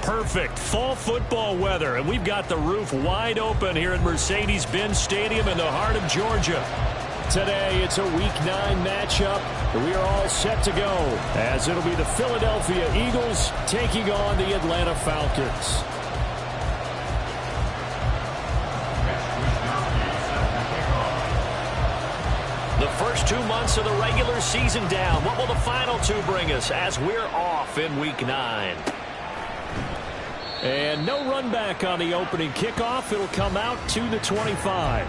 perfect fall football weather, and we've got the roof wide open here at Mercedes-Benz Stadium in the heart of Georgia. Today, it's a Week 9 matchup. We are all set to go, as it'll be the Philadelphia Eagles taking on the Atlanta Falcons. The first 2 months of the regular season down. What will the final 2 bring us as we're off in Week 9? And no run back on the opening kickoff. It'll come out to the 25.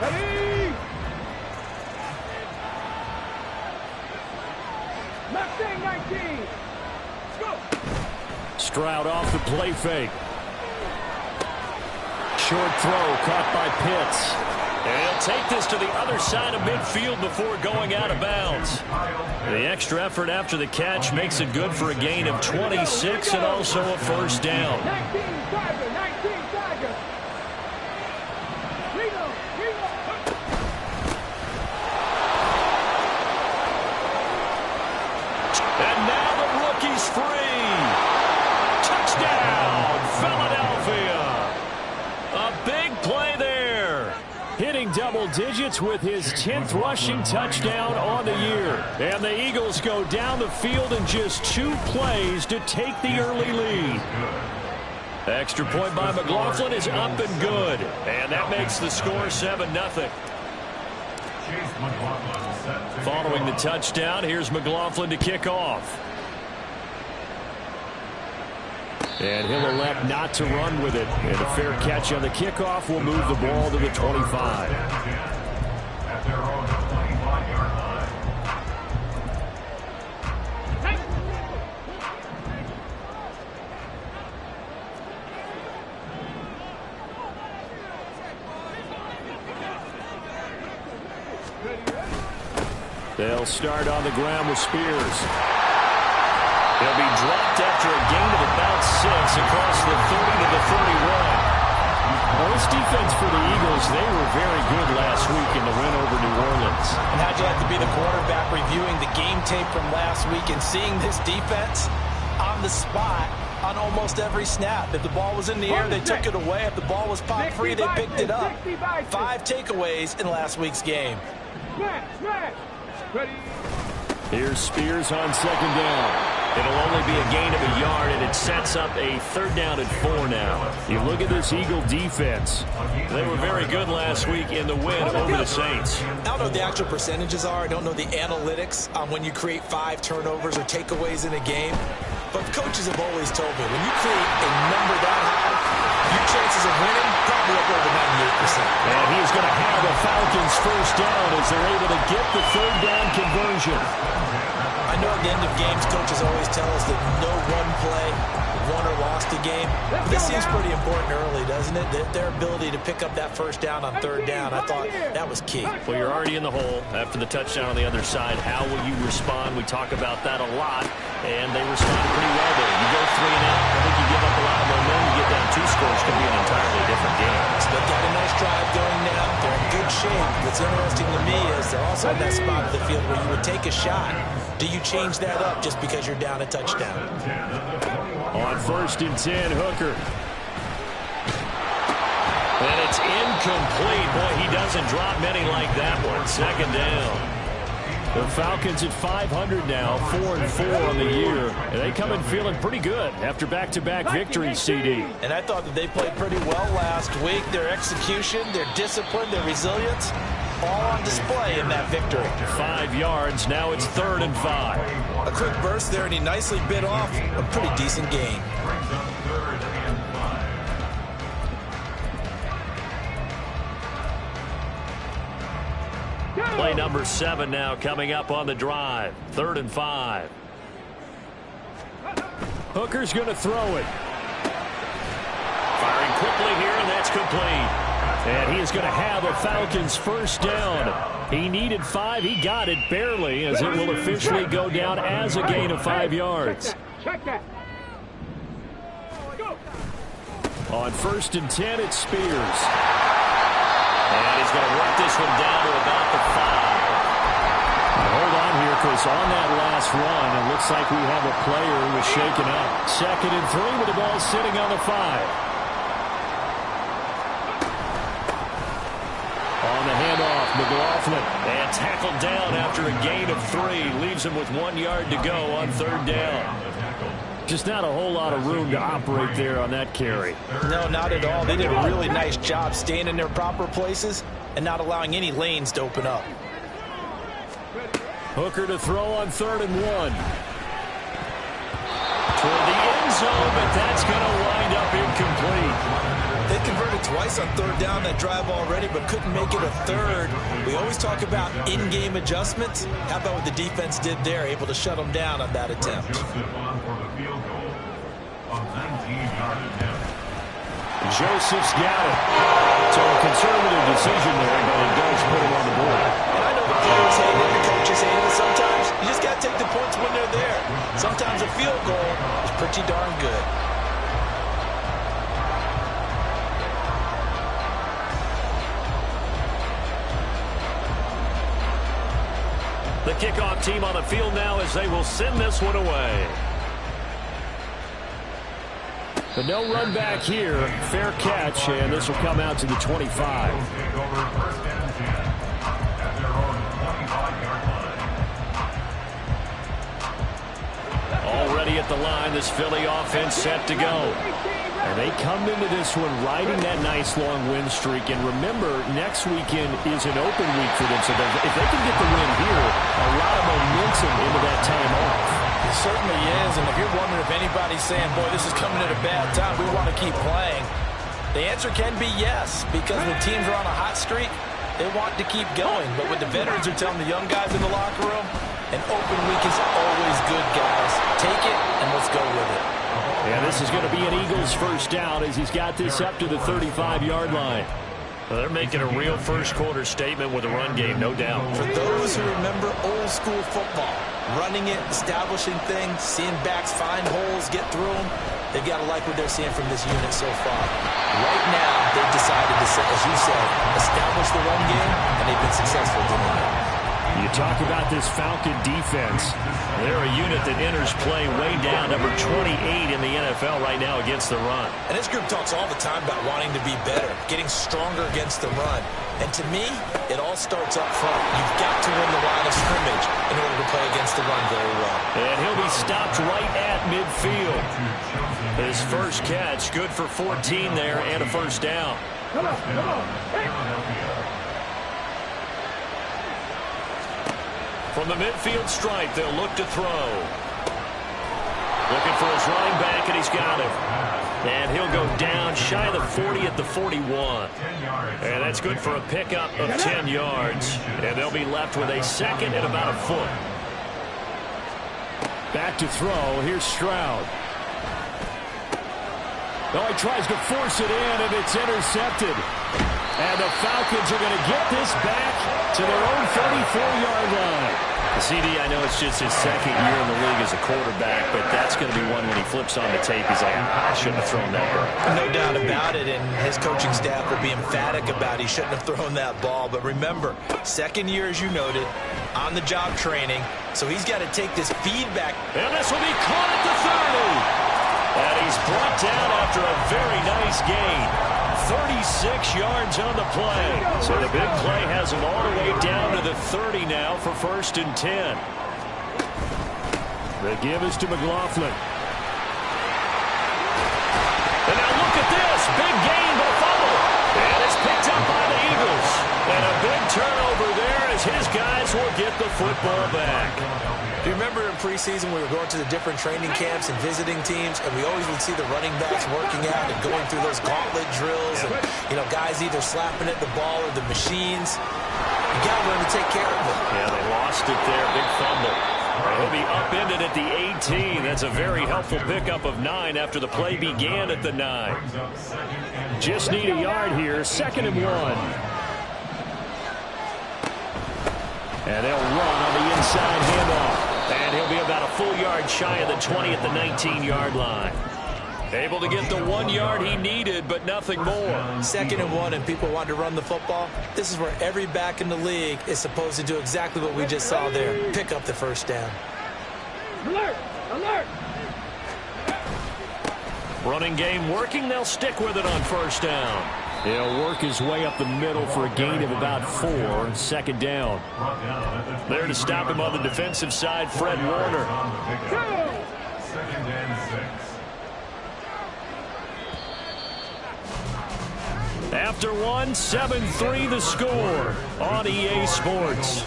Ready? Left wing 19. Go. Stroud off the play fake. Short throw caught by Pitts. And he'll take this to the other side of midfield before going out of bounds. The extra effort after the catch makes it good for a gain of 26 and also a first down. 19 Tiger, 19 Tiger. And now the rookie's free. Touchdown, Philadelphia. A big play there. Hitting double digits with his 10th rushing touchdown on the year. And the Eagles go down the field in just 2 plays to take the early lead. Extra point by McLaughlin is up and good. And that makes the score 7-0. Following the touchdown, here's McLaughlin to kick off. And he'll elect not to run with it. And a fair catch on the kickoff will move the ball to the 25. They'll start on the ground with Spears. He'll be dropped after a gain of about 6 across the 30 to the 31. Well, this defense for the Eagles, they were very good last week in the win over New Orleans. And how'd you have to be the quarterback reviewing the game tape from last week and seeing this defense on the spot on almost every snap? If the ball was in the air, they took it away. If the ball was popped free, they picked it up. 5 takeaways in last week's game. Ready? Here's Spears on second down. It'll only be a gain of a yard, and it sets up a 3rd down and 4 now. You look at this Eagle defense. They were very good last week in the win over the Saints. I don't know what the actual percentages are. I don't know the analytics on when you create 5 turnovers or takeaways in a game. But coaches have always told me, when you create a number that high, your chances of winning probably up over 98%. And he's going to have the Falcons first down as they're able to get the 3rd down conversion. I know at the end of games, coaches always tell us that no one play won or lost a game. But this seems pretty important early, doesn't it? Their ability to pick up that first down on 3rd down, I thought that was key. Well, you're already in the hole after the touchdown on the other side. How will you respond? We talk about that a lot, and they responded pretty well there. You go 3 and out, I think you give up a lot of momentum. You get down 2 scores, could be an entirely different game. They've got a nice drive going now. They're in good shape. What's interesting to me is they're also in that spot of the field where you would take a shot. Do you change that up just because you're down a touchdown? On 1st and 10, Hooker. And it's incomplete. Boy, he doesn't drop many like that one. 2nd down. The Falcons at 500 now, 4-4 on the year. And they come in feeling pretty good after back-to-back victories, CD. And I thought that they played pretty well last week. Their execution, their discipline, their resilience, all on display in that victory. 5 yards. Now it's 3rd and 5. A quick burst there, and he nicely bit off a pretty decent gain. Play number 7 now coming up on the drive. 3rd and 5. Hooker's going to throw it. Firing quickly here, and that's complete. And he is going to have a Falcons first down. He needed 5. He got it barely, as it will officially go down as a gain of 5 yards. Check that. On 1st and 10, it's Spears. And he's going to work this one down to about the 5. focus on that last run. It looks like we have a player who was shaken up. 2nd and 3 with the ball sitting on the 5. On the handoff, McLaughlin. And tackled down after a gain of 3. Leaves him with 1 yard to go on 3rd down. Just not a whole lot of room to operate there on that carry. No, not at all. They did a really nice job staying in their proper places and not allowing any lanes to open up. Hooker to throw on 3rd and 1. Toward the end zone, but that's going to wind up incomplete. They converted twice on 3rd down that drive already, but couldn't make it a 3rd. We always talk about in-game adjustments. How about what the defense did there, able to shut them down on that attempt. Joseph's got it. So a conservative decision there, but it does put him on the board. And I know the players hate it, the coaches hate it. Sometimes you just got to take the points when they're there. Sometimes a field goal is pretty darn good. The kickoff team on the field now as they will send this one away. But no run back here. Fair catch, and this will come out to the 25. Already at the line, this Philly offense set to go. And they come into this one riding that nice long win streak. And remember, next weekend is an open week for them. So if they can get the win here, a lot of momentum into that time off. It certainly is. And if you're wondering if anybody's saying, boy, this is coming at a bad time, we want to keep playing, the answer can be yes. Because when teams are on a hot streak, they want to keep going. But what the veterans are telling the young guys in the locker room, an open week is always good, guys. Take it and let's go with it. Yeah, this is going to be an Eagles first down as he's got this up to the 35-yard line. Well, they're making a real first-quarter statement with a run game, no doubt. For those who remember old-school football, running it, establishing things, seeing backs find holes, get through them, they've got to like what they're seeing from this unit so far. Right now, they've decided to, as you said, establish the run game, and they've been successful doing it. You talk about this Falcon defense. They're a unit that enters play way down, number 28 in the NFL right now against the run. And this group talks all the time about wanting to be better, getting stronger against the run. And to me, it all starts up front. You've got to win the line of scrimmage in order to play against the run very well. And he'll be stopped right at midfield. His first catch, good for 14 there and a first down. Come on, come on. Hey. From the midfield stripe, they'll look to throw. Looking for his running back, and he's got him. And he'll go down shy of the 40 at the 41. And that's good for a pickup of 10 yards. And they'll be left with a second and about a foot. Back to throw. Here's Stroud. Oh, he tries to force it in, and it's intercepted. And the Falcons are going to get this back to their own 34-yard line. CD, I know it's just his second year in the league as a quarterback, but that's going to be one when he flips on the tape. He's like, I shouldn't have thrown that ball. No doubt about it, and his coaching staff will be emphatic about he shouldn't have thrown that ball. But remember, second year, as you noted, on-the-job training, so he's got to take this feedback. And this will be caught at the 30. And he's brought down after a very nice gain. 36 yards on the play. So the big play has him all the way down to the 30 now for 1st and 10. The give is to McLaughlin. And now look at this. Big gain, but a fumble. And it's picked up by the Eagles. And a big turnover there as his guys will get the football back. Do you remember in preseason we were going to the different training camps and visiting teams, and we always would see the running backs working out and going through those gauntlet drills, and guys either slapping at the ball or the machines. You got to learn to take care of it. Yeah, they lost it there. Big fumble. He'll be upended at the 18. That's a very helpful pickup of 9 after the play began at the 9. Just need a yard here. 2nd and 1. And they'll run on the inside handoff. And he'll be about a full yard shy of the 20 at the 19-yard line. Able to get the 1 yard he needed, but nothing more. 2nd and 1, and people want to run the football. This is where every back in the league is supposed to do exactly what we just saw there. Pick up the first down. Alert! Alert! Running game working. They'll stick with it on first down. He'll work his way up the middle for a gain of about 4. 2nd down. There to stop him on the defensive side, Fred Warner. 2nd and 6. After 1, 7-3 the score on EA Sports.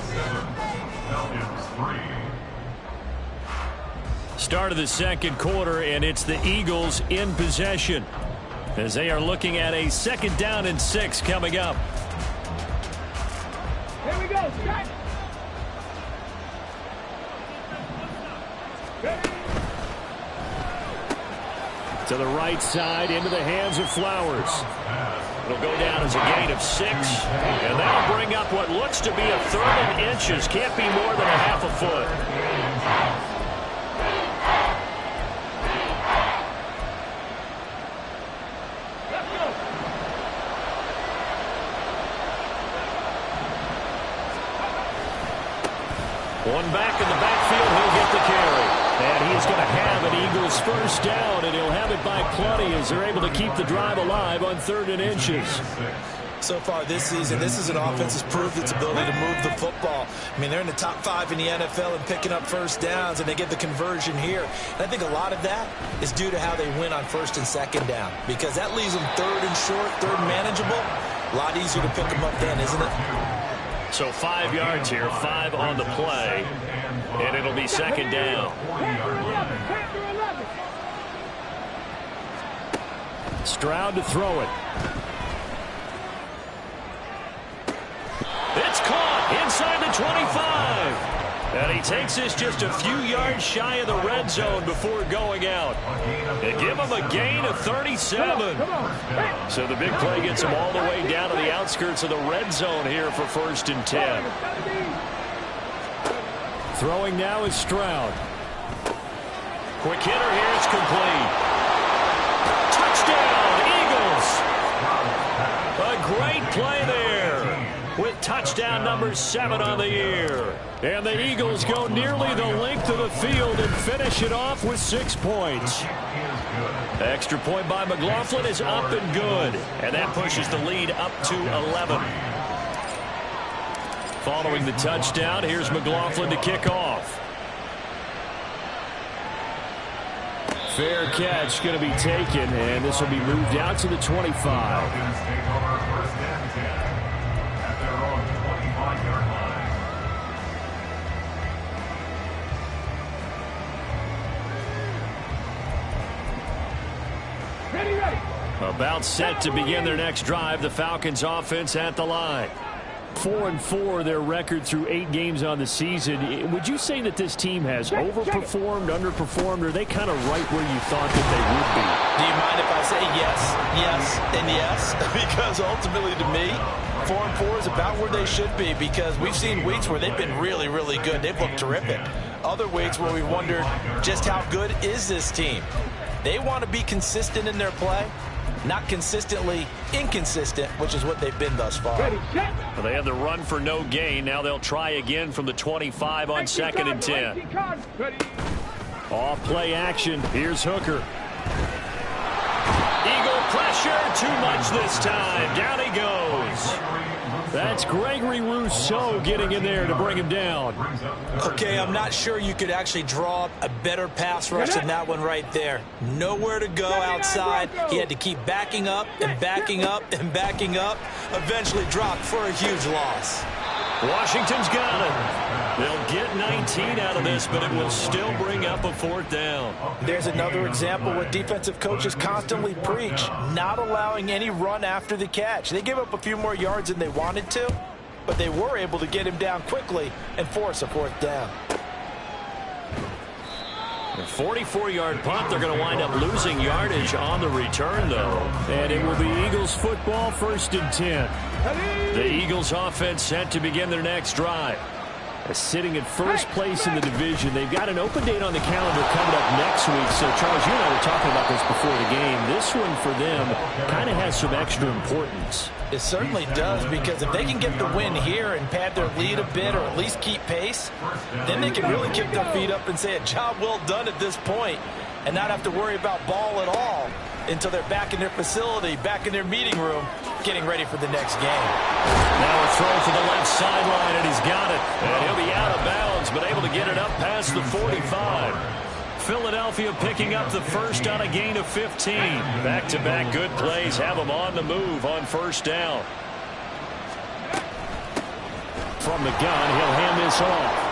Start of the 2nd quarter, and it's the Eagles in possession as they are looking at a 2nd down and 6 coming up. Here we go. Set. To the right side, into the hands of Flowers. It'll go down as a gain of 6, and that'll bring up what looks to be a 3rd and inches. Can't be more than a half a foot. One back in the backfield, he'll get the carry. And he's going to have an Eagles first down, and he'll have it by plenty as they're able to keep the drive alive on 3rd and inches. So far this season, this is an offense that's proved its ability to move the football. I mean, they're in the top 5 in the NFL and picking up first downs, and they get the conversion here. And I think a lot of that is due to how they win on 1st and 2nd down, because that leaves them 3rd and short, 3rd and manageable. A lot easier to pick them up then, isn't it? So 5 yards here, 5 on the play, and it'll be 2nd down. Stroud to throw it. It's caught inside the 25. And he takes this just a few yards shy of the red zone before going out. They give him a gain of 37. So the big play gets him all the way down to the outskirts of the red zone here for 1st and 10. Throwing now is Stroud. Quick hitter here, it's complete. Touchdown, Eagles! A great play there with touchdown number 7 on the year. And the Eagles go nearly the length of the field and finish it off with 6 points. Extra point by McLaughlin is up and good. And that pushes the lead up to 11. Following the touchdown, here's McLaughlin to kick off. Fair catch going to be taken, and this will be moved out to the 25. About set to begin their next drive. The Falcons offense at the line. 4-4 their record through 8 games on the season. Would you say that this team has overperformed, underperformed, or are they kind of right where you thought that they would be? Do you mind if I say yes, yes, and yes? Because ultimately to me, 4-4 is about where they should be, because we've seen weeks where they've been really, really good. They've looked terrific. Other weeks where we've wondered just how good is this team. They want to be consistent in their play, not consistently inconsistent, which is what they've been thus far. Well, they had the run for no gain. Now they'll try again from the 25 on 2nd and 10. Off play action. Here's Hooker. Eagle pressure. Too much this time. Down he goes. That's Gregory Rousseau getting in there to bring him down. Okay, I'm not sure you could actually draw up a better pass rush than that one right there. Nowhere to go outside. He had to keep backing up and backing up and backing up. Eventually dropped for a huge loss. Washington's got it. They'll get 19 out of this, but it will still bring up a 4th down. There's another example what defensive coaches constantly preach, not allowing any run after the catch. They gave up a few more yards than they wanted to, but they were able to get him down quickly and force a 4th down. A 44-yard punt. They're going to wind up losing yardage on the return, though. And it will be Eagles football, 1st and 10. The Eagles offense set to begin their next drive. Sitting at first place in the division. They've got an open date on the calendar coming up next week. So, Charles, you and I were talking about this before the game. This one for them kind of has some extra importance. It certainly does, because if they can get the win here and pad their lead a bit or at least keep pace, then they can really kick their feet up and say a job well done at this point and not have to worry about ball at all until they're back in their facility, back in their meeting room, getting ready for the next game. Now a throw to the left sideline, and he's got it. And he'll be out of bounds, but able to get it up past the 45. Philadelphia picking up the first on a gain of 15. Back-to-back good plays have them on the move on first down. From the gun, he'll hand this off.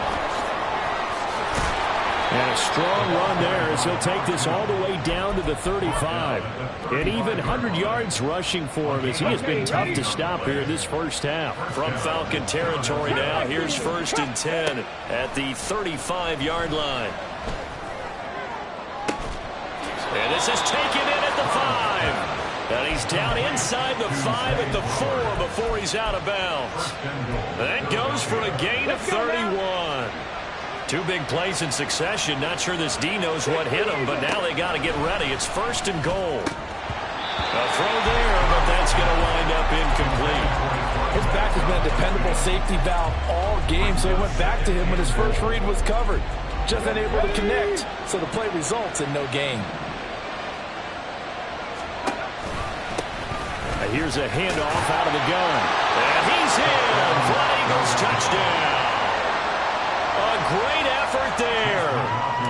And a strong run there as he'll take this all the way down to the 35. An even 100 yards rushing for him as he has been tough to stop here in this first half. From Falcon territory now, here's 1st and 10 at the 35-yard line. And this is taken in at the 5. And he's down inside the 5 at the 4 before he's out of bounds. That goes for a gain of 31. Two big plays in succession. Not sure this D knows what hit him, but now they got to get ready. It's 1st and goal. A throw there, but that's going to wind up incomplete. His back has been a dependable safety valve all game, so he went back to him when his first read was covered. Just unable to connect, so the play results in no gain. Here's a handoff out of the gun. And he's in. Fly Eagles touchdown. A great effort there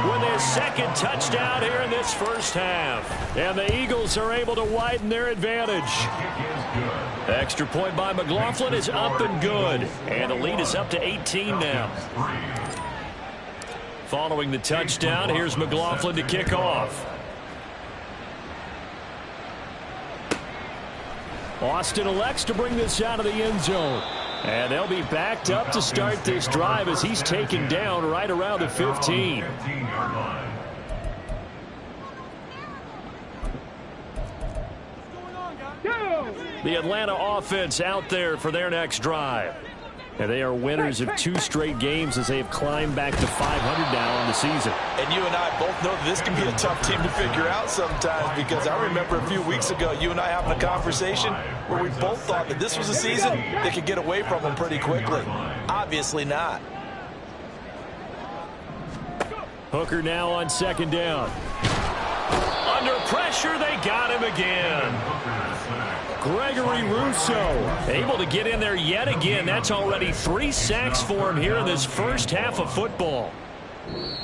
with his second touchdown here in this first half. And the Eagles are able to widen their advantage. Extra point by McLaughlin is up and good. And the lead is up to 18 now. Following the touchdown, here's McLaughlin to kick off. Austin elects to bring this out of the end zone. And they'll be backed up to start this drive as he's taken down right around the 15. The Atlanta offense out there for their next drive. And they are winners of 2 straight games as they have climbed back to 500 now on the season. And you and I both know that this can be a tough team to figure out sometimes, because I remember a few weeks ago you and I having a conversation where we both thought that this was a season they could get away from them pretty quickly. Obviously not. Hooker now on 2nd down. Under pressure, they got him again. Gregory Rousseau able to get in there yet again. That's already 3 sacks for him here in this first half of football.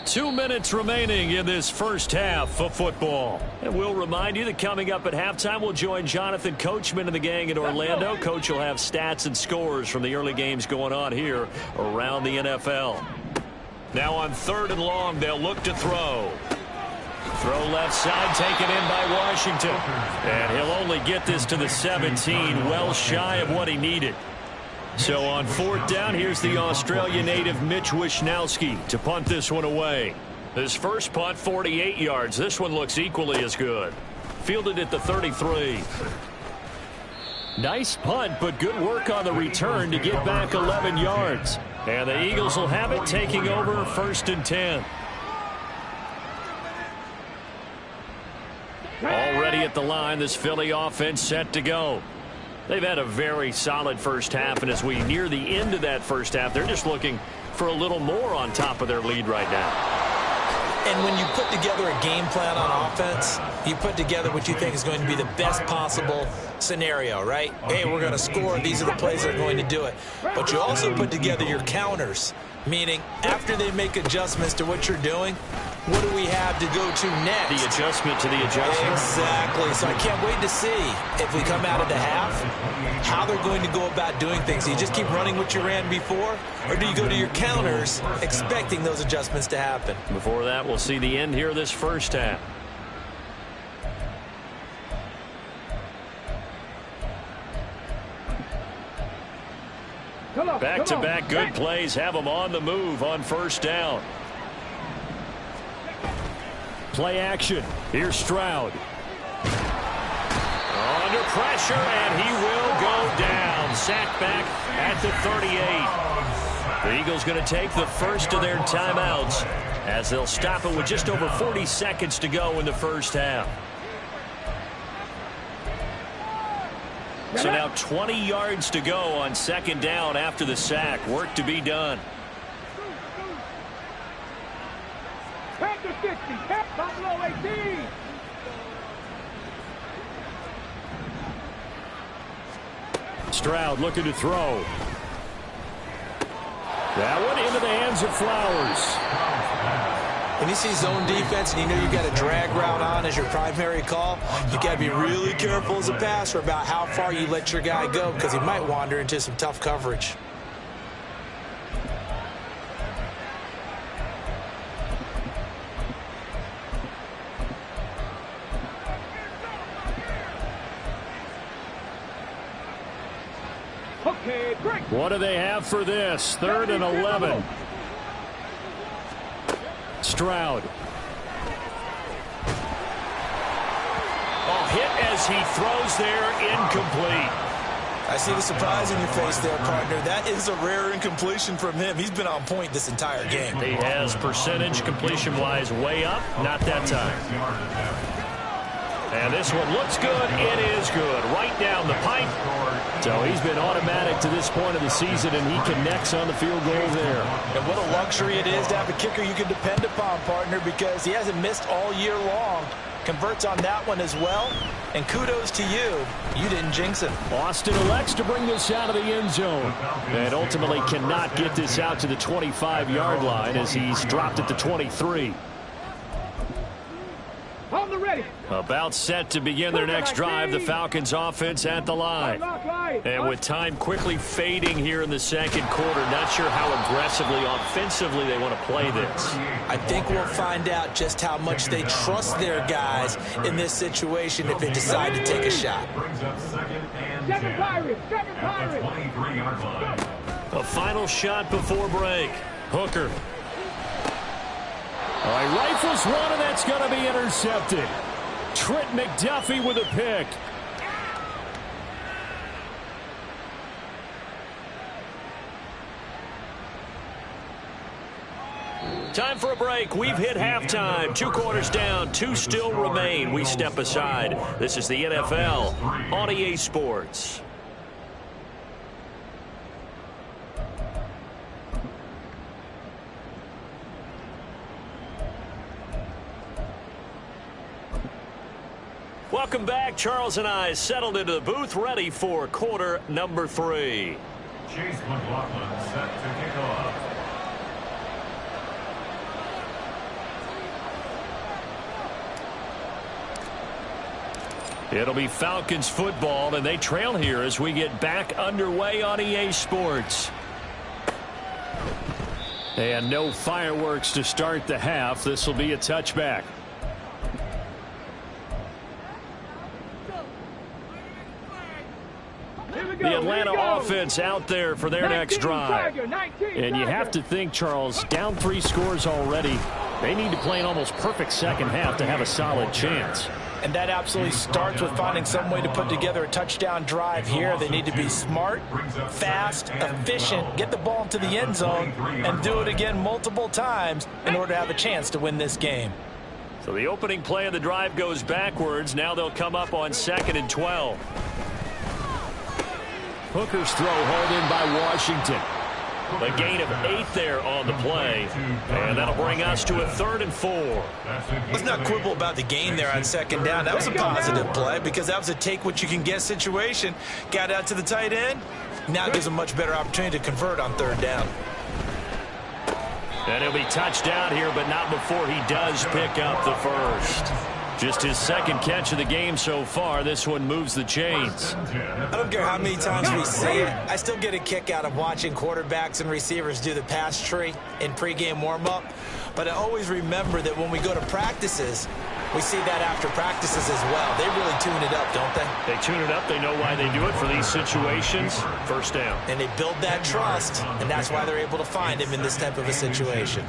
2 minutes remaining in this first half of football. And we'll remind you that coming up at halftime, we'll join Jonathan Coachman and the gang in Orlando. Coach will have stats and scores from the early games going on here around the NFL. Now on 3rd and long, they'll look to throw. Throw left side, taken in by Washington. And he'll only get this to the 17, well shy of what he needed. So on 4th down, here's the Australia native Mitch Wishnowski to punt this one away. His first punt, 48 yards. This one looks equally as good. Fielded at the 33. Nice punt, but good work on the return to get back 11 yards. And the Eagles will have it, taking over 1st and 10. Already at the line, this Philly offense set to go. They've had a very solid first half, and as we near the end of that first half, they're just looking for a little more on top of their lead right now. And when you put together a game plan on offense, you put together what you think is going to be the best possible scenario, right? Hey, we're going to score. These are the plays that are going to do it. But you also put together your counters, meaning after they make adjustments to what you're doing, what do we have to go to next? The adjustment to the adjustment. Exactly. So I can't wait to see if we come out of the half, how they're going to go about doing things. Do you just keep running what you ran before, or do you go to your counters expecting those adjustments to happen? Before that, we'll see the end here of this first half. Back-to-back good plays have them on the move on 1st down. Play action. Here's Stroud. Under pressure, and he will go down. Sacked back at the 38. The Eagles going to take the first of their timeouts as they'll stop it with just over 40 seconds to go in the first half. So now 20 yards to go on second down after the sack. Work to be done. Panther 60, Buffalo 18. Stroud looking to throw. That one into the hands of Flowers. When you see zone defense and you know you got a drag route on as your primary call, you got to be really careful as a passer about how far you let your guy go because he might wander into some tough coverage. Okay, great. What do they have for this? 3rd and 11. Stroud. Hit as he throws there, incomplete. I see the surprise in your face there, partner. That is a rare incompletion from him. He's been on point this entire game. He has percentage completion-wise way up. Not that time. And this one looks good. It is good. Right down the pipe. So he's been automatic to this point of the season, and he connects on the field goal there. And what a luxury it is to have a kicker you can depend upon, partner, because he hasn't missed all year long. Converts on that one as well. And kudos to you. You didn't jinx him. Austin elects to bring this out of the end zone. And ultimately cannot get this out to the 25-yard line as he's dropped it to 23. On the ready. About set to begin their next drive, the Falcons offense at the line. And with time quickly fading here in the second quarter, not sure how aggressively, offensively they want to play this. I think we'll find out just how much they trust their guys in this situation if they decide to take a shot. Seven Pirates. A final shot before break. Hooker. All right, rifles one, and that's going to be intercepted. Trent McDuffie with a pick. Time for a break. We've hit halftime. 2 quarters down, 2 still remain. We step aside. This is the NFL on EA Sports. Welcome back. Charles and I settled into the booth, ready for quarter number 3. Chase McLaughlin set to kick off. It'll be Falcons football, and they trail here as we get back underway on EA Sports. And no fireworks to start the half. This will be a touchback. The Atlanta offense out there for their next drive. And you have to think, Charles, down 3 scores already. They need to play an almost perfect second half to have a solid chance. And that absolutely starts with finding some way to put together a touchdown drive here. They need to be smart, fast, efficient, get the ball into the end zone, and do it again multiple times in order to have a chance to win this game. So the opening play of the drive goes backwards. Now they'll come up on 2nd and 12. Hooker's throw hauled in by Washington. A gain of 8 there on the play. And that'll bring us to a 3rd and 4. Let's not quibble about the gain there on 2nd down. That was a positive play because that was a take-what-you-can-get situation. Got out to the tight end. Now it gives a much better opportunity to convert on 3rd down. And he'll be touched down here, but not before he does pick up the first. Just his 2nd catch of the game so far. This one moves the chains. I don't care how many times we see it. I still get a kick out of watching quarterbacks and receivers do the pass tree in pregame warm-up. But I always remember that when we go to practices, we see that after practices as well. They really tune it up, don't they? They tune it up. They know why they do it for these situations. First down. And they build that trust, and that's why they're able to find him in this type of a situation.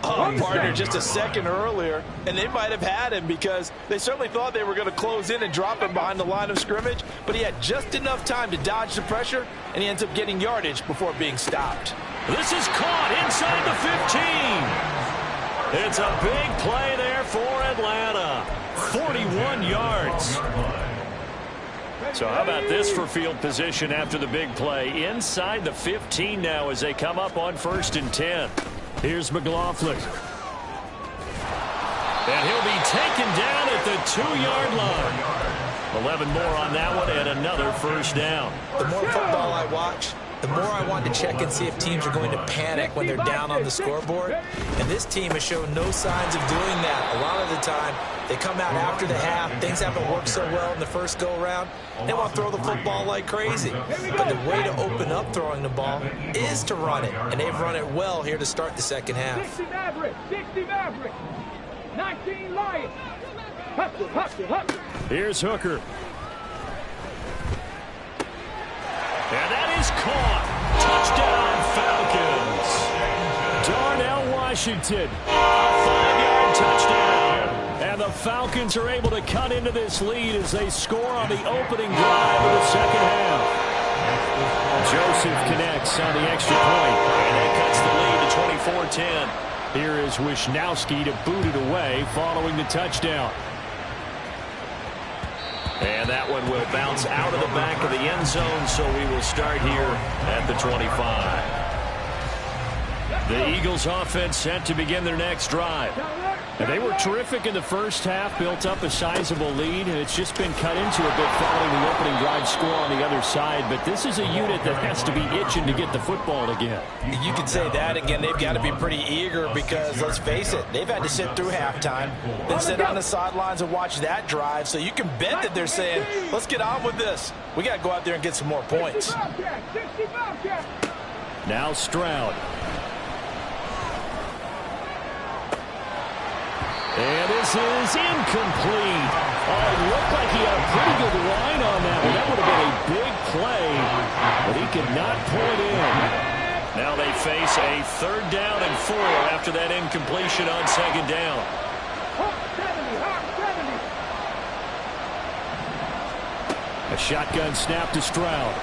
Oh, partner, just a second earlier, and they might have had him because they certainly thought they were going to close in and drop him behind the line of scrimmage, but he had just enough time to dodge the pressure, and he ends up getting yardage before being stopped. This is caught inside the 15. It's a big play there for Atlanta. 41 yards. So how about this for field position after the big play? Inside the 15 now as they come up on 1st and 10. Here's McLaughlin. And he'll be taken down at the 2-yard line. 11 more on that one and another first down. The more football I watch, the more I want to check and see if teams are going to panic when they're down on the scoreboard. And this team has shown no signs of doing that. A lot of the time, they come out after the half. Things haven't worked so well in the first go-around. They want to throw the football like crazy. But the way to open up throwing the ball is to run it. And they've run it well here to start the second half. 60 Mavericks, 60 Mavericks, 19 Lions. Hustle, hustle, hustle. Here's Hooker. And that is caught. Touchdown, Falcons. Darnell Washington, a 5-yard touchdown. And the Falcons are able to cut into this lead as they score on the opening drive of the second half. Joseph connects on the extra point, and that cuts the lead to 24-10. Here is Wisnowski to boot it away following the touchdown. And that one will bounce out of the back of the end zone, so we will start here at the 25. The Eagles offense set to begin their next drive. And they were terrific in the first half, built up a sizable lead, and it's just been cut into a bit following the opening drive score on the other side. But this is a unit that has to be itching to get the football again. You could say that again. They've got to be pretty eager because, let's face it, they've had to sit through halftime, then sit on the sidelines and watch that drive. So you can bet that they're saying, let's get on with this. We got to go out there and get some more points. Now Stroud. And this is incomplete. Oh, it looked like he had a pretty good line on that one. That would have been a big play, but he could not pull it in. Now they face a 3rd down and 4 after that incompletion on 2nd down. A shotgun snap to Stroud.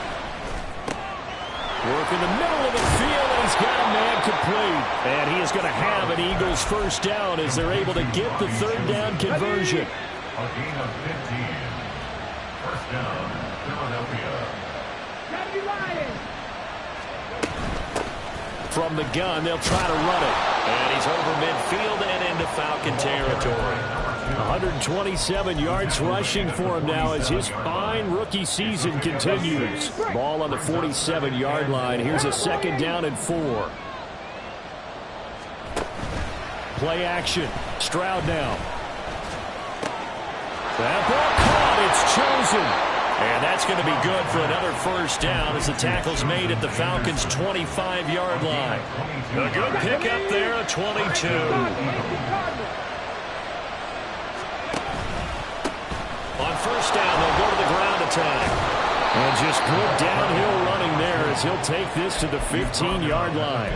Work in the middle of the field, and he's got a man complete. And he is going to have an Eagles first down as they're able to get the 3rd down conversion. A gain of 15. First down, Philadelphia. From the gun, they'll try to run it. And he's over midfield and into Falcon territory. 127 yards rushing for him now as his fine rookie season continues. Ball on the 47-yard line. Here's a 2nd down and 4. Play action. Stroud now. That ball caught. It's chosen. And that's going to be good for another first down as the tackle's made at the Falcons' 25-yard line. A good pickup there at 22. On first down, they'll go to the ground attack. And just good downhill running there as he'll take this to the 15-yard line.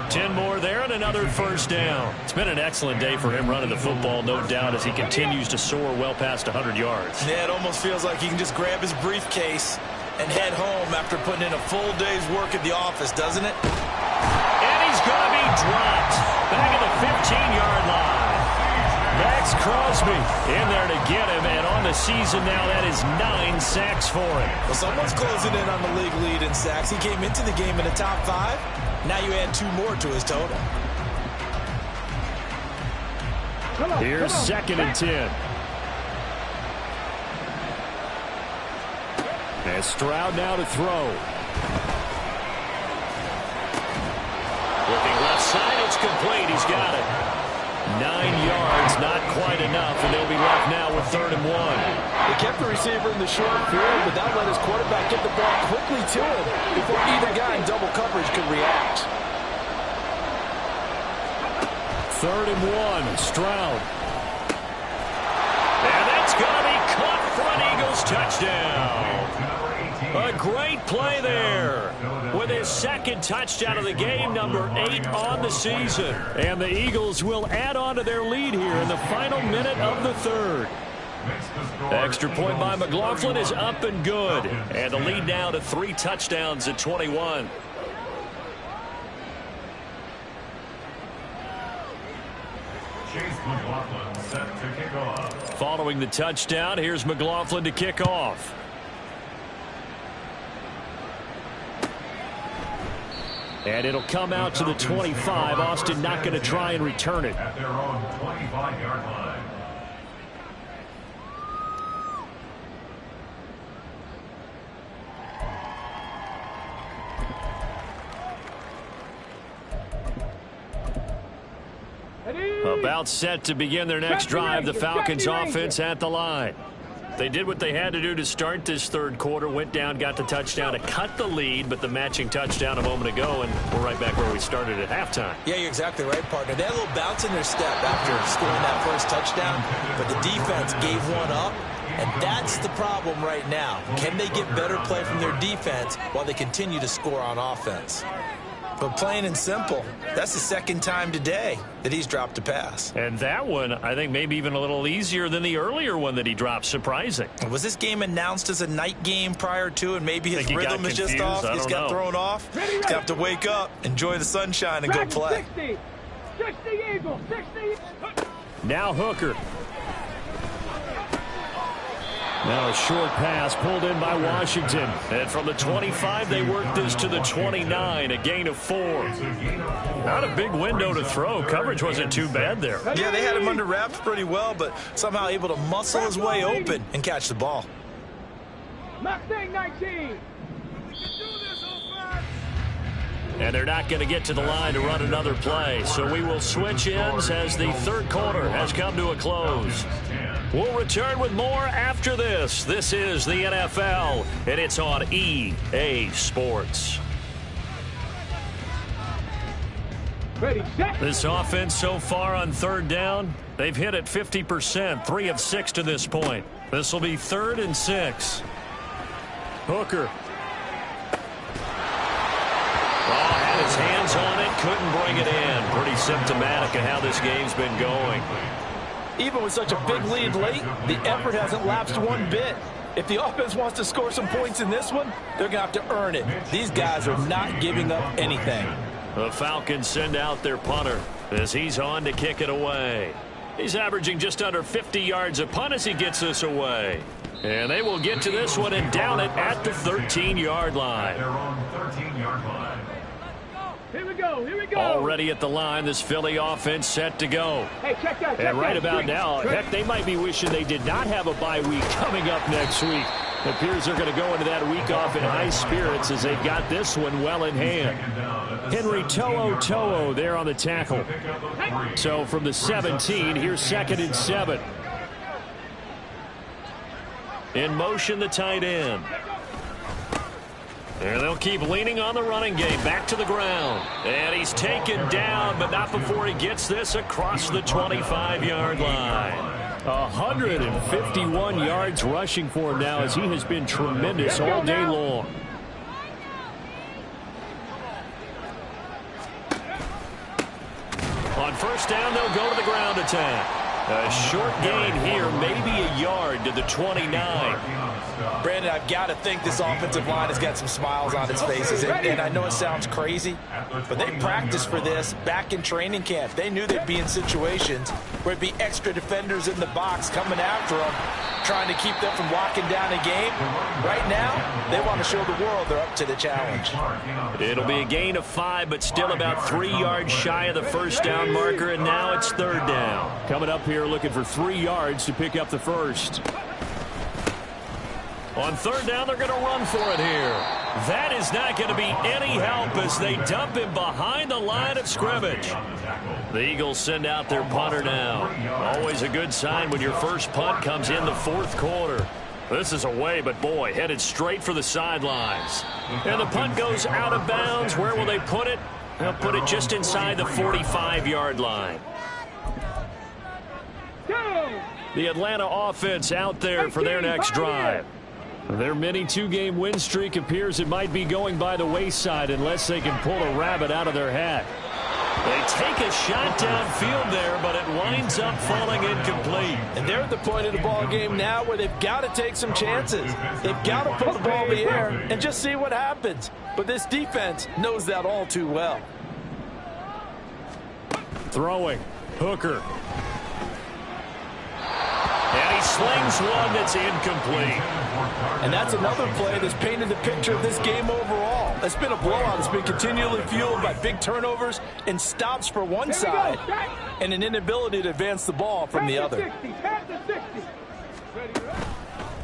10 more there and another first down. It's been an excellent day for him running the football, no doubt, as he continues to soar well past 100 yards. Yeah, it almost feels like he can just grab his briefcase and head home after putting in a full day's work at the office, doesn't it? And he's going to be dropped back at the 15-yard line. Max Crosby in there to get him, and on the season now, that is 9 sacks for him. Well, someone's closing in on the league lead in sacks. He came into the game in the top 5. Now you add 2 more to his total. Here's 2nd and 10. And Stroud now to throw. Looking left side, it's complete. He's got it. 9 yards, not quite enough, and they'll be left now with 3rd and 1. They kept the receiver in the short field, but that let his quarterback get the ball quickly to him before either guy in double coverage could react. 3rd and 1, Stroud. And that's going to be caught for an Eagles touchdown. A great play there with his 2nd touchdown of the game, number 8 on the season. And the Eagles will add on to their lead here in the final minute of the 3rd. Extra point by McLaughlin is up and good. And the lead now to 3 touchdowns at 21. McLaughlin set to kick off. Following the touchdown, here's McLaughlin to kick off. And it'll come out to the 25. Austin not going to try and return it. At their own 25-yard line. About set to begin their next drive, the Falcons offense at the line. They did what they had to do to start this third quarter, went down, got the touchdown to cut the lead, but the matching touchdown a moment ago, and we're right back where we started at halftime. Yeah, you're exactly right, partner. They had a little bounce in their step after scoring that first touchdown, but the defense gave one up, and that's the problem right now. Can they get better play from their defense while they continue to score on offense? But plain and simple, that's the second time today that he's dropped a pass. And that one, I think, maybe even a little easier than the earlier one that he dropped. Surprising. Was this game announced as a night game prior to, and maybe his rhythm is just off? He's got thrown off. He's going to have to wake up, enjoy the sunshine, and go play. 60 Eagles, 60. Now Hooker. Now a short pass pulled in by Washington. And from the 25, they work this to the 29, a gain of 4. Not a big window to throw. Coverage wasn't too bad there. Yeah, they had him under wraps pretty well, but somehow able to muscle his way open and catch the ball. Mustang 19. And they're not going to get to the line to run another play. So we will switch ends as the third quarter has come to a close. We'll return with more after this. This is the NFL, and it's on EA Sports. Ready, set. This offense so far on third down, they've hit it 50%, 3 of 6 to this point. This will be 3rd and 6. Hooker. Had his hands on it, couldn't bring it in. Pretty symptomatic of how this game's been going. Even with such a big lead late, the effort hasn't lapsed one bit. If the offense wants to score some points in this one, they're going to have to earn it. These guys are not giving up anything. The Falcons send out their punter as he's on to kick it away. He's averaging just under 50 yards a punt as he gets this away. And they will get to this one and down it at the 13-yard line. Their own 13-yard line. Here we go, here we go. Already at the line, this Philly offense set to go. Hey, check that. And right about now, heck, they might be wishing they did not have a bye week coming up next week. It appears they're going to go into that week off in high spirits as they've got this one well in hand. Henry To'o there on the tackle. So from the 17, here's 2nd and 7. In motion, the tight end. And they'll keep leaning on the running game. Back to the ground. And he's taken down, but not before he gets this across the 25-yard line. 151 yards rushing for him now as he has been tremendous all day long. On first down, they'll go to the ground attack. A short gain here, maybe a yard to the 29. Brandon, I've got to think this offensive line has got some smiles on its faces. And I know it sounds crazy, but they practiced for this back in training camp. They knew they'd be in situations where it'd be extra defenders in the box coming after them, trying to keep them from locking down a game. Right now, they want to show the world they're up to the challenge. It'll be a gain of 5, but still about 3 yards shy of the first down marker, and now it's 3rd down. Coming up here looking for 3 yards to pick up the first. On 3rd down, they're going to run for it here. That is not going to be any help as they dump him behind the line of scrimmage. The Eagles send out their punter now. Always a good sign when your first punt comes in the 4th quarter. This is away, but boy, headed straight for the sidelines. And the punt goes out of bounds. Where will they put it? They'll put it just inside the 45-yard line. The Atlanta offense out there for their next drive. Their mini 2-game win streak appears it might be going by the wayside unless they can pull a rabbit out of their hat. They take a shot downfield there, but it winds up falling incomplete. And they're at the point of the ball game now where they've got to take some chances. They've got to put the ball in the air and just see what happens. But this defense knows that all too well. Throwing. Hooker. he slings one that's incomplete. And that's another play that's painted the picture of this game overall. It's been a blowout. It's been continually fueled by big turnovers and stops for one side and an inability to advance the ball from the other.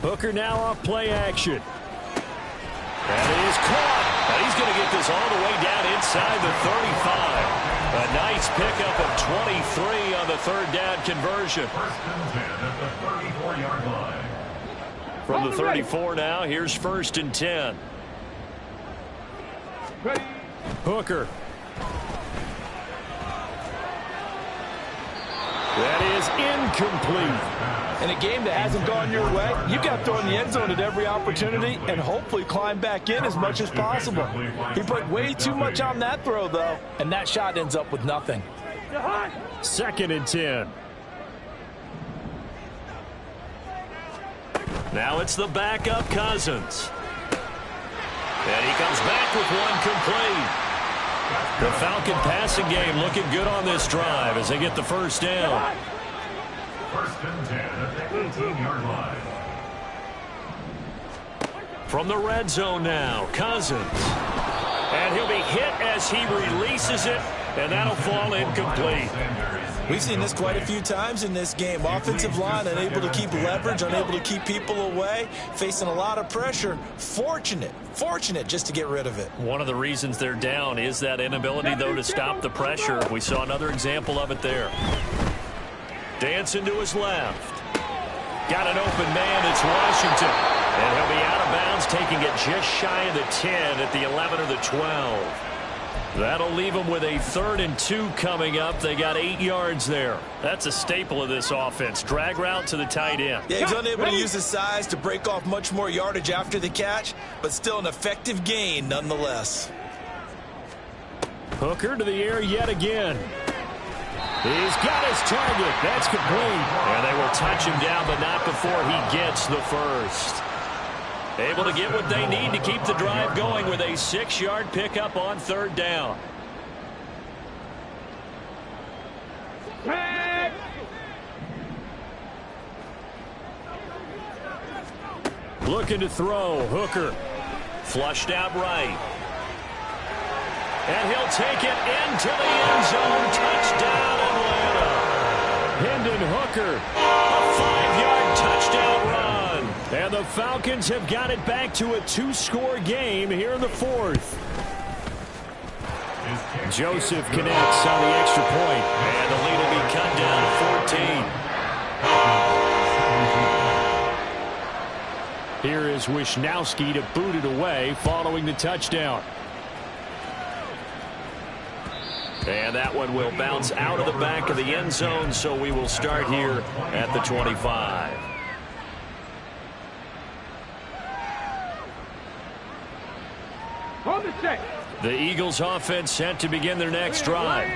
Hooker now off play action. And it is caught. And he's going to get this all the way down inside the 35. A nice pickup of 23 on the third down conversion. First and 10 at the 34-yard line. From the 34 now, here's first and 10. Hooker. That is incomplete. In a game that hasn't gone your way, you've got to throw in the end zone at every opportunity and hopefully climb back in as much as possible. He put way too much on that throw, though, and that shot ends up with nothing. Second and 10. Now it's the backup Cousins. And he comes back with one complete. The Falcon passing game looking good on this drive as they get the first down. First and 10 at the 18-yard line. From the red zone now, Cousins. And he'll be hit as he releases it, and that'll fall incomplete. We've seen this quite a few times in this game. Offensive line unable to keep leverage, unable to keep people away, facing a lot of pressure. Fortunate just to get rid of it. One of the reasons they're down is that inability, though, to stop the pressure. We saw another example of it there. Dancing to his left. Got an open man. It's Washington. And he'll be out of bounds, taking it just shy of the 10 at the 11 or the 12. That'll leave them with a 3rd and 2 coming up. They got 8 yards there. That's a staple of this offense. Drag route to the tight end. Yeah, he's unable to use his size to break off much more yardage after the catch, but still an effective gain nonetheless. Hooker to the air yet again. He's got his target. That's complete. And they will touch him down, but not before he gets the first. Able to get what they need to keep the drive going with a 6-yard pickup on 3rd down. Looking to throw. Hooker. Flushed out right. And he'll take it into the end zone. Touchdown, Atlanta. Hendon Hooker. A 5-yard touchdown run. And the Falcons have got it back to a 2-score game here in the 4th. Joseph connects on the extra point. And the lead will be cut down to 14. Here is Wisnowski to boot it away following the touchdown. And that one will bounce out of the back of the end zone, so we will start here at the 25. The Eagles offense set to begin their next drive.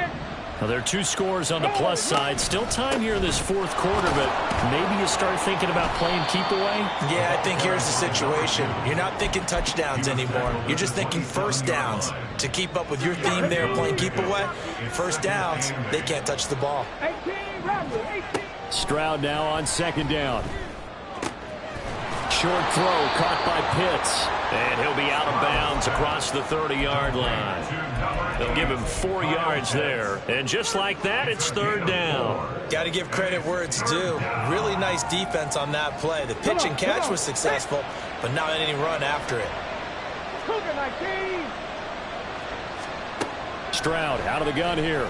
Now, there are 2 scores on the plus side. Still time here in this 4th quarter, but maybe you start thinking about playing keep away? Yeah, I think here's the situation. You're not thinking touchdowns anymore. You're just thinking first downs. To keep up with your theme there, playing keep away, first downs, they can't touch the ball. Stroud now on 2nd down. Short throw caught by Pitts. And he'll be out of bounds across the 30-yard line. They'll give him 4 yards there. And just like that, it's 3rd down. Got to give credit where it's due. Really nice defense on that play. The pitch and catch was successful, but not any run after it. Stroud out of the gun here.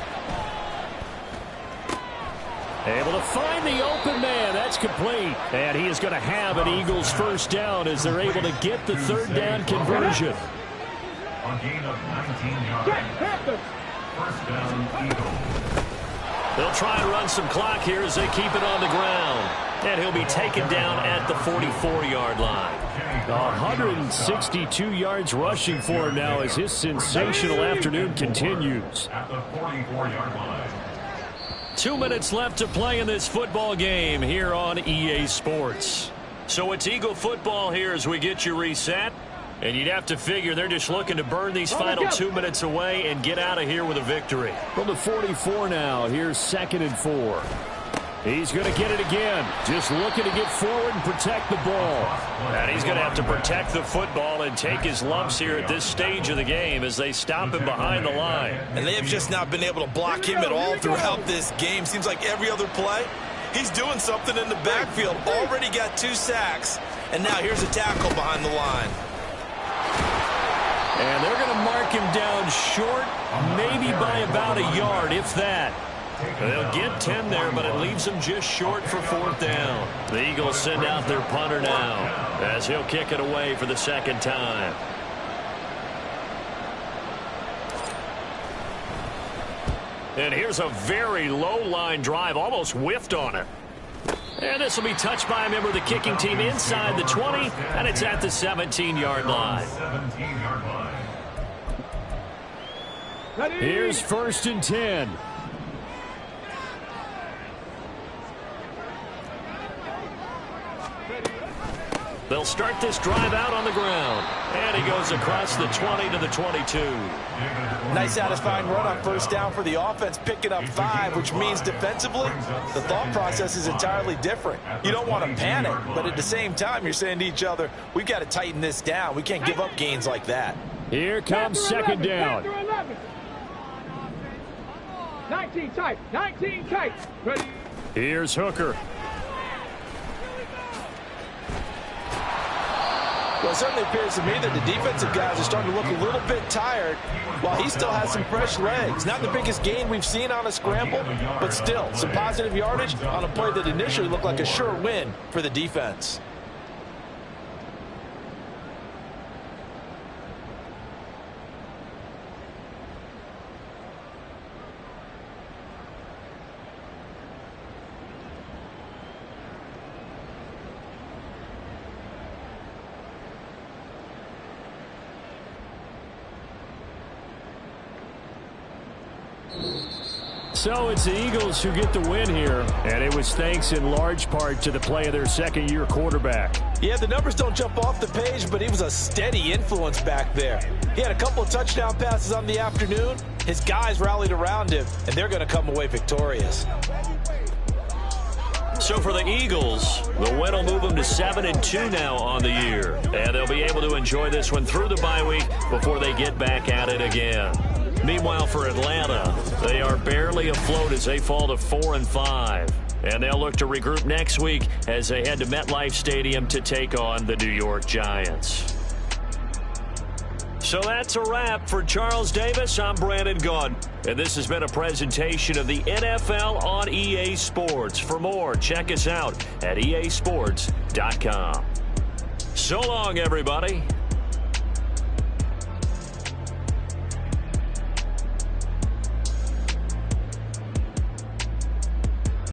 Able to find the open man. That's complete. And he is going to have an Eagles first down as they're able to get the 3rd down conversion. A gain of 19 yards. First down, Eagles. They'll try and run some clock here as they keep it on the ground. And he'll be taken down at the 44-yard line. 162 yards rushing for him now as his sensational afternoon continues. At the 44-yard line. 2 minutes left to play in this football game here on EA Sports. So it's Eagle football here as we get you reset. And you'd have to figure they're just looking to burn these final 2 minutes away and get out of here with a victory. From the 44 now, here's 2nd and 4. He's going to get it again. Just looking to get forward and protect the ball. And he's going to have to protect the football and take his lumps here at this stage of the game as they stop him behind the line. And they have just not been able to block him at all throughout this game. Seems like every other play, he's doing something in the backfield. Already got 2 sacks. And now here's a tackle behind the line. And they're going to mark him down short, maybe by about a yard, if that. They'll get 10 there, but it leaves them just short for 4th down. The Eagles send out their punter now as he'll kick it away for the 2nd time. And here's a very low line drive, almost whiffed on it. And this will be touched by a member of the kicking team inside the 20, and it's at the 17-yard line. Here's 1st and 10. They'll start this drive out on the ground. And he goes across the 20 to the 22. Nice satisfying run on 1st down for the offense, picking up 5, which means defensively, the thought process is entirely different. You don't want to panic, but at the same time, you're saying to each other, we've got to tighten this down. We can't give up gains like that. Here comes 2nd down. 19 tight, 19 tight. Ready. Here's Hooker. Well, it certainly appears to me that the defensive guys are starting to look a little bit tired while he still has some fresh legs. Not the biggest gain we've seen on a scramble, but still some positive yardage on a play that initially looked like a sure win for the defense. So it's the Eagles who get the win here, and it was thanks in large part to the play of their 2nd-year quarterback. Yeah, the numbers don't jump off the page, but he was a steady influence back there. He had a couple of touchdown passes on the afternoon. His guys rallied around him, and they're going to come away victorious. So for the Eagles, the win will move them to 7-2 now on the year, and they'll be able to enjoy this one through the bye week before they get back at it again. Meanwhile, for Atlanta, they are barely afloat as they fall to 4-5. And they'll look to regroup next week as they head to MetLife Stadium to take on the New York Giants. So that's a wrap for Charles Davis. I'm Brandon Gaudin, and this has been a presentation of the NFL on EA Sports. For more, check us out at easports.com. So long, everybody.